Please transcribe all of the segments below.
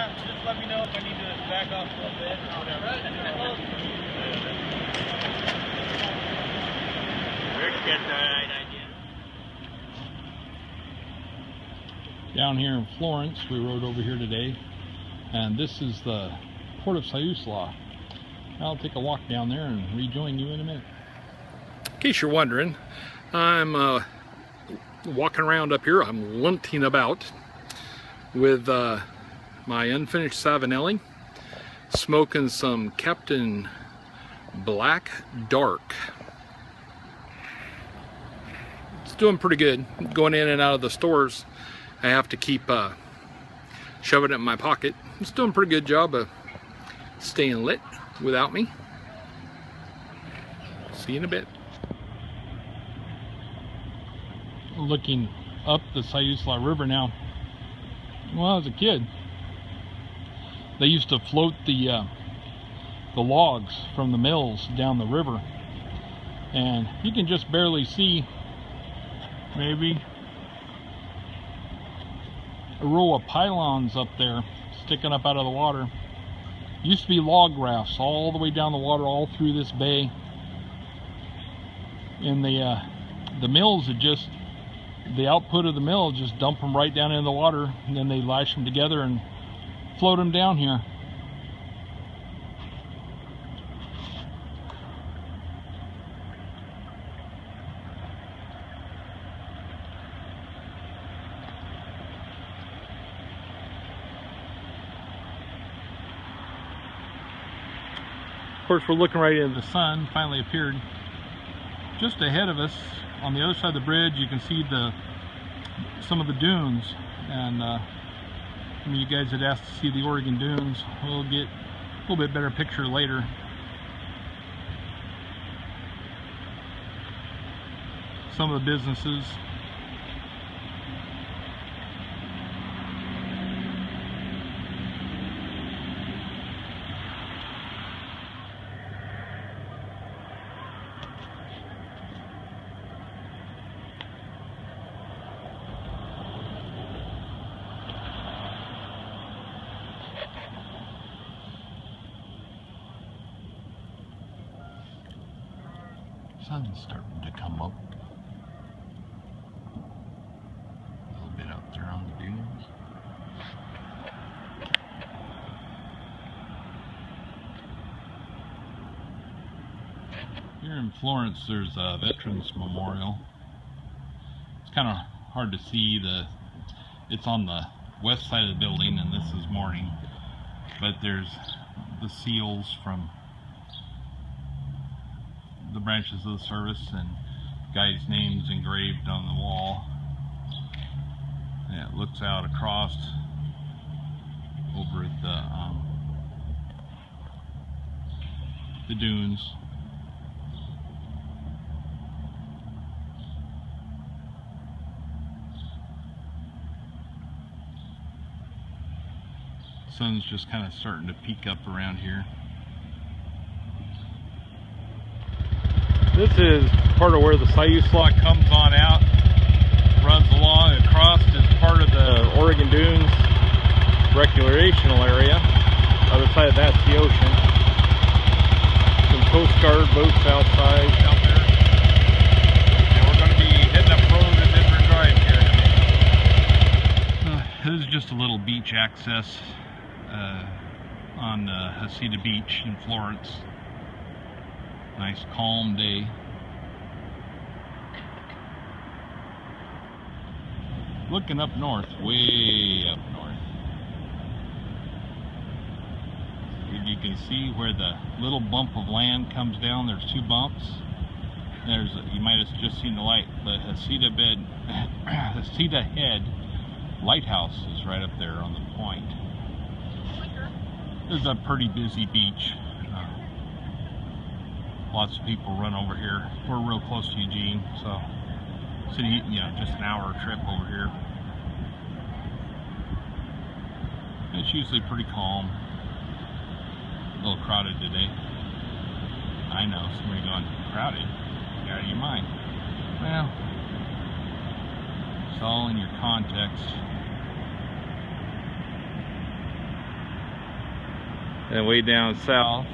Yeah, just let me know if I need to back off a little bit or whatever. Rick got the right idea. Down here in Florence, we rode over here today, and this is the Port of Siuslaw. I'll take a walk down there and rejoin you in a minute. In case you're wondering, I'm walking around up here. I'm lunting about with my unfinished Savinelli, smoking some Captain Black Dark. It's doing pretty good. Going in and out of the stores, I have to keep shoving it in my pocket. It's doing a pretty good job of staying lit without me. See you in a bit. Looking up the Siuslaw River now. When I was a kid, they used to float the logs from the mills down the river, and you can just barely see maybe a row of pylons up there sticking up out of the water. Used to be log rafts all the way down the water, all through this bay, and the mills had just, the output of the mill, just dump them right down in the water, and then they lash them together and float them down here. Of course, we're looking right into the sun. Finally appeared just ahead of us. On the other side of the bridge, you can see some of the dunes, and you guys had asked to see the Oregon dunes. We'll get a little bit better picture later. Some of the businesses. Sun's starting to come up a little bit out there on the dunes. Here in Florence, there's a Veterans Memorial. It's kind of hard to see. It's on the west side of the building, and this is morning, but there's the seals from the branches of the service and guys' names engraved on the wall. And it looks out across over at the dunes. Sun's just kind of starting to peek up around here. This is part of where the Siuslaw comes on out, runs along across as part of the Oregon Dunes recreational area. Other side of that's the ocean. Some Coast Guard boats outside out there. And we're going to be heading up road at Denver Drive here. This is just a little beach access on Luckeydoo Beach in Florence. Nice calm day. Looking up north, way up north. You can see where the little bump of land comes down. There's two bumps. You might have just seen the light. The Luckeydoo Head lighthouse is right up there on the point. This is a pretty busy beach. Lots of people run over here. We're real close to Eugene, so city, just an hour trip over here. It's usually pretty calm. A little crowded today. I know, somebody going, crowded? Get out of your mind. Well, it's all in your context. And way down south,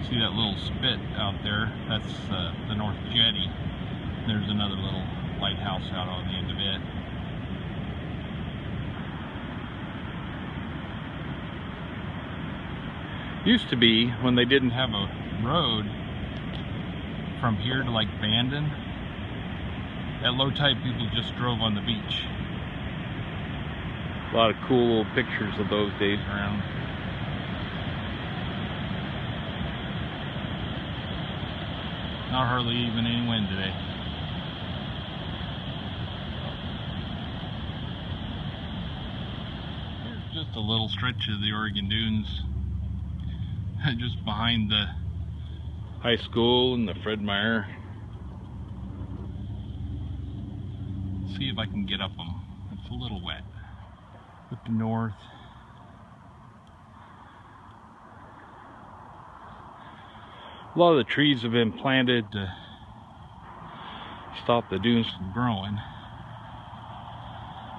see that little spit out there? That's the North Jetty. There's another little lighthouse out on the end of it. Used to be, when they didn't have a road from here to like Bandon, at low tide people just drove on the beach. A lot of cool little pictures of those days around. Not hardly even any wind today. Here's just a little stretch of the Oregon Dunes, just behind the high school and the Fred Meyer. See if I can get up them. It's a little wet. Looking north. A lot of the trees have been planted to stop the dunes from growing.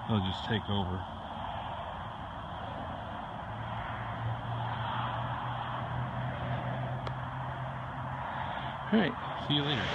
They'll just take over. Alright, see you later.